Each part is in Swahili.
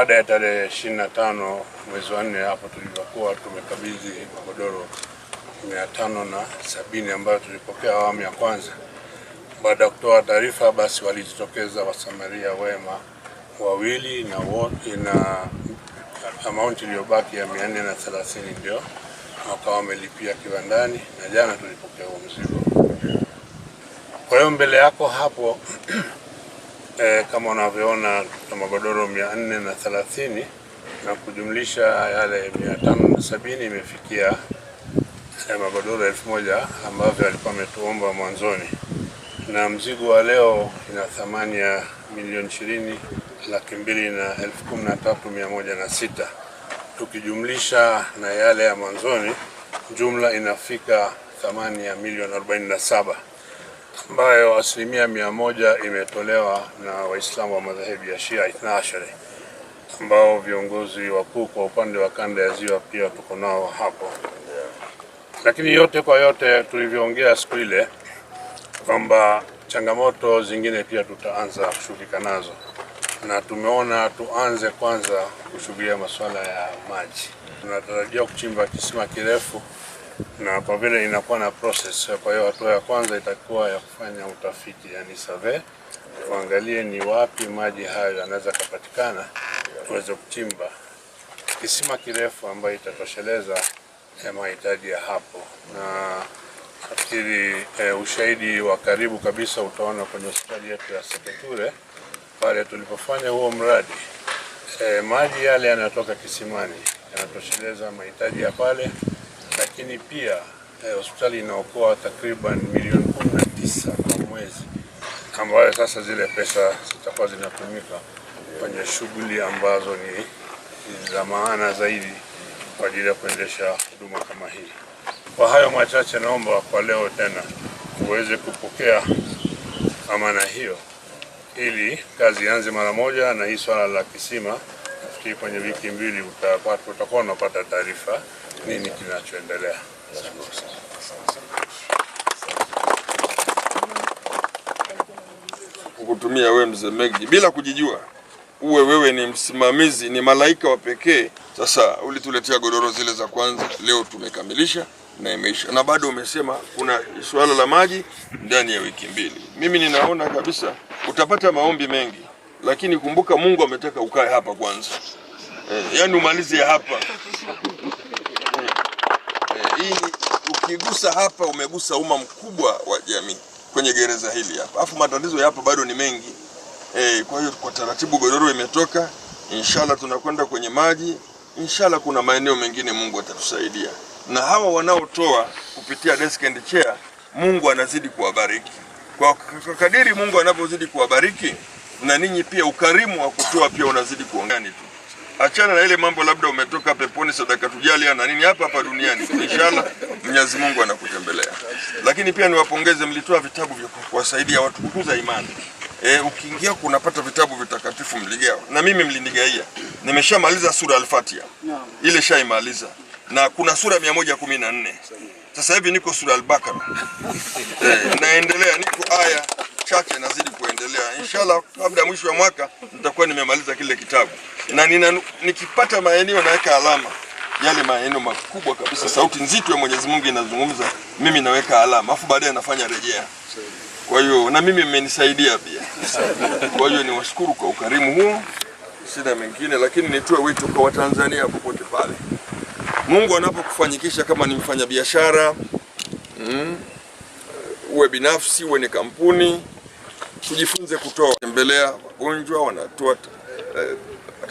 baada ya tarehe 25 mwezi wa 4 hapo tulipokuwa tumekabidhi magodoro 570 ambayo tulipokea awamu ya kwanza. Baada ya kutoa taarifa, basi walijitokeza wasamaria wema wawili na wote, na amount iliyobaki ya 430 ndio wakawa wamelipia kiwandani, na jana tulipokea huo mzigo. Kwa hiyo mbele yako hapo kama unavyoona tuna magodoro 430 na kujumlisha yale 570 imefikia magodoro 1000 ambavyo alikuwa ametuomba mwanzoni, na mzigo wa leo ina thamani ya milioni 20,213,106. Tukijumlisha na yale ya mwanzoni, jumla inafika thamani ya milioni 47, ambayo 100% imetolewa na Waislamu wa madhehebu ya Shia Ithna Ashari, ambao viongozi wakuu kwa upande wa kanda ya Ziwa pia tuko nao hapo. Lakini yote kwa yote tulivyoongea siku ile kwamba changamoto zingine pia tutaanza kushughulika nazo, na tumeona tuanze kwanza kushughulikia masuala ya maji. Tunatarajia kuchimba kisima kirefu, na kwa vile inakuwa na process, kwa hiyo hatua ya kwanza itakuwa ya kufanya utafiti, yani survey, tuangalie ni wapi maji hayo yanaweza kupatikana, tuweze kuchimba kisima kirefu ambayo itatosheleza mahitaji ya hapo. Na nafikiri ushahidi wa karibu kabisa utaona kwenye hospitali yetu ya Seketure pale tulipofanya huo mradi. Maji yale yanatoka kisimani yanatosheleza mahitaji ya pale, lakini pia hospitali inaokoa takriban milioni 19 kwa mwezi, ambayo sasa zile pesa zitakuwa zinatumika kwenye shughuli ambazo ni za maana zaidi kwa ajili ya kuendesha huduma kama hii. Kwa hayo machache, naomba kwa leo tena uweze kupokea amana hiyo ili kazi ianze mara moja, na hii swala la kisima nafikiri kwenye wiki mbili utakuwa unapata taarifa nini kinachoendelea. Kukutumia wewe Mzee Megdi bila kujijua, uwe wewe ni msimamizi, ni malaika wa pekee. Sasa ulituletea godoro zile za kwanza, leo tumekamilisha na imeisha, na bado umesema kuna swala la maji ndani ya wiki mbili. Mimi ninaona kabisa utapata maombi mengi, lakini kumbuka Mungu ametaka ukae hapa kwanza. Yaani umalize hapa. Hii ukigusa hapa umegusa umma mkubwa wa jamii kwenye gereza hili hapa. Alafu matatizo ya hapa bado ni mengi. Kwa hiyo kwa taratibu godoro imetoka, inshallah tunakwenda kwenye maji, inshallah kuna maeneo mengine Mungu atatusaidia. Na hawa wanaotoa kupitia desk and chair, Mungu anazidi kuwabariki. Kwa kadiri Mungu anavyozidi kuwabariki, na ninyi pia ukarimu wa kutoa pia unazidi kuongani tu. Achana na ile mambo labda umetoka peponi sadaka tujalia na nini, hapa duniani inshallah Mwenyezi Mungu anakutembelea. Lakini pia niwapongeze, mlitoa vitabu vya kuwasaidia watu kukuza imani. Ukiingia kunapata vitabu vitakatifu mligawa, na mimi mlinigaia. Nimeshamaliza sura Al-Fatiha. Ile shaimaliza. Na kuna sura 114. Sasa hivi niko sura Al-Baqara. Naendelea, niko aya chache nazidi kuendelea. Inshallah kabla mwisho wa mwaka nitakuwa nimemaliza kile kitabu. Na nikipata maeneo naweka alama. Yale maeneo makubwa kabisa, sauti nzito ya Mwenyezi Mungu inazungumza, mimi naweka alama, afu baadaye nafanya rejea. Kwa hiyo na mimi mmenisaidia pia. Kwa hiyo niwashukuru kwa ukarimu huu. Sina mengine, lakini nitoe wito kwa Watanzania popote pale. Mungu anapokufanyikisha, kama ni mfanya biashara, uwe binafsi, uwe ni kampuni, tujifunze kutoa. Tembelea wagonjwa, wanatoa,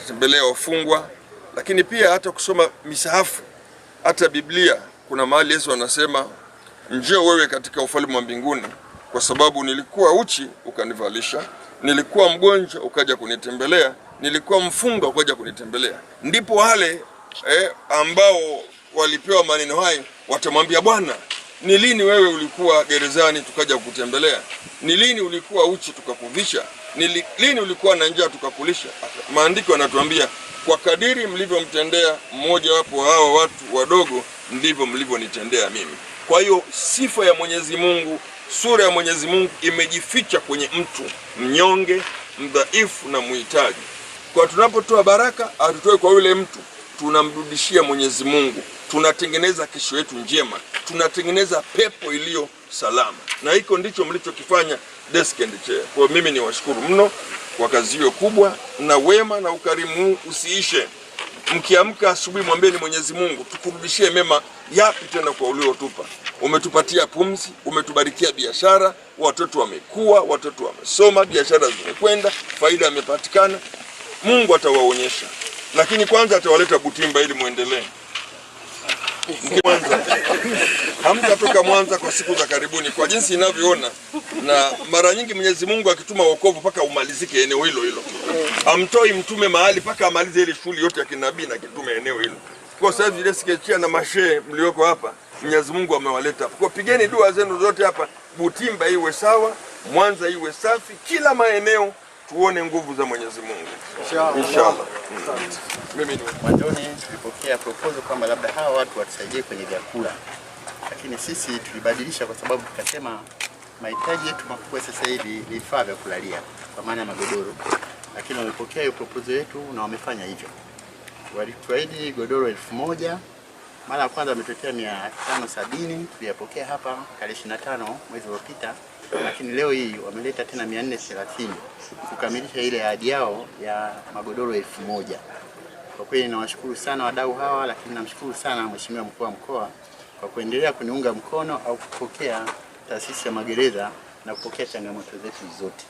tembelea wafungwa, lakini pia hata kusoma misahafu, hata Biblia. Kuna mahali Yesu anasema, njoo wewe katika ufalme wa mbinguni, kwa sababu nilikuwa uchi ukanivalisha, nilikuwa mgonjwa ukaja kunitembelea, nilikuwa mfungwa ukaja kunitembelea. Ndipo wale ambao walipewa maneno hayo watamwambia, Bwana, ni lini wewe ulikuwa gerezani tukaja kukutembelea? Ni lini ulikuwa uchi tukakuvisha? Ni lini ulikuwa na njaa tukakulisha? Maandiko yanatuambia, kwa kadiri mlivyomtendea mmoja wapo hao watu wadogo, ndivyo mlivyonitendea mimi. Kwa hiyo sifa ya Mwenyezi Mungu, sura ya Mwenyezi Mungu imejificha kwenye mtu mnyonge, mdhaifu na muhitaji. Kwa tunapotoa baraka, hatutoe kwa yule mtu, tunamrudishia Mwenyezi Mungu. Tunatengeneza kesho yetu njema, tunatengeneza pepo iliyo salama, na hiko ndicho mlichokifanya Desk and Chair. Kwa mimi ni washukuru mno kwa kazi hiyo kubwa, na wema na ukarimu huu usiishe. Mkiamka asubuhi, mwambieni Mwenyezi Mungu, tukurudishie mema yapi tena kwa uliotupa. Umetupatia pumzi, umetubarikia biashara, watoto wamekua, watoto wamesoma, biashara zimekwenda, faida imepatikana. Mungu atawaonyesha, lakini kwanza atawaleta Butimba ili muendelee. Mwanza hamtatoka Mwanza kwa siku za karibuni, kwa jinsi inavyoona, na mara nyingi Mwenyezi Mungu akituma wokovu paka umalizike eneo hilo hilo. Hamtoi mtume mahali paka amalize ile shughuli yote ya kinabii na kitume eneo hilo. Kwa sababu ile sikechia na mashehe mlioko hapa, Mwenyezi Mungu amewaleta. Kwa pigeni dua zenu zote hapa, Butimba iwe sawa, Mwanza iwe safi, kila maeneo tuone nguvu za Mwenyezi Mungu. Inshallah. Mimi ni mwanzoni tulipokea proposal kwamba labda hawa watu watusaidie kwenye vyakula, lakini sisi tulibadilisha kwa sababu tukasema mahitaji yetu makubwa sasa hivi ni vifaa vya kulalia kwa maana ya magodoro, lakini wamepokea hiyo proposal yetu na wamefanya hivyo. Walituahidi godoro 1000, mara ya kwanza wametuletea 570, tuliyapokea hapa tarehe 25 mwezi uliopita, lakini leo hii wameleta tena 430 kukamilisha ile ahadi yao ya magodoro 1000. Kwa kweli nawashukuru sana wadau hawa, lakini namshukuru sana Mheshimiwa Mkuu wa Mkoa kwa kuendelea kuniunga mkono au kupokea taasisi ya magereza na kupokea changamoto zetu zote.